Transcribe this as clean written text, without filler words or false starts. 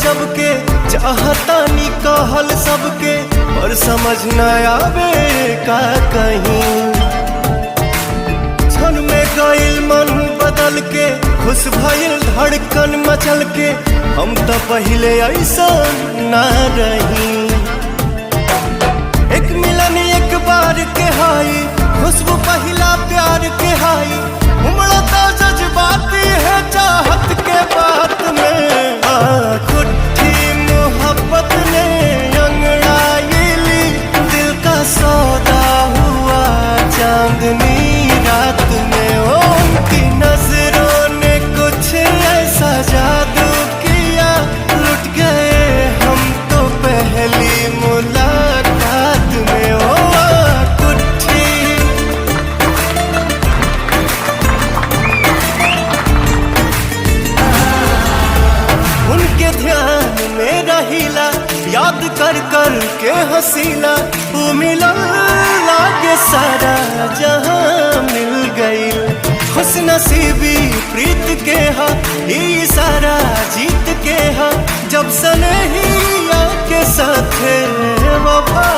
गजब के, चाहतानी कहल सबके, पर समझ न आवे का कहीं। क्षण में गइल मन बदल के, खुश भइल धड़कन मचल के, हम तो पहले ऐसा ना रही। एक मिलन एक बार के हाई, खुशबू पहला प्यार के हाई, उमड़ा तो जज्बात है चाहत के बात में। खुट्टी मोहब्बत ने अंगड़ाई ली, दिल का सौदा हुआ चांदनी रात में। उनकी नजरों ने कुछ ऐसा जादू किया, लुट गए हम तो पहली मुलाकात में। याद कर कर के हसीला, वो मिलन लागे सारा जहां मिल गई। खुश नसीबी प्रीत के हा, ये सारा जीत के हा, जब सनहिया के साथ वफा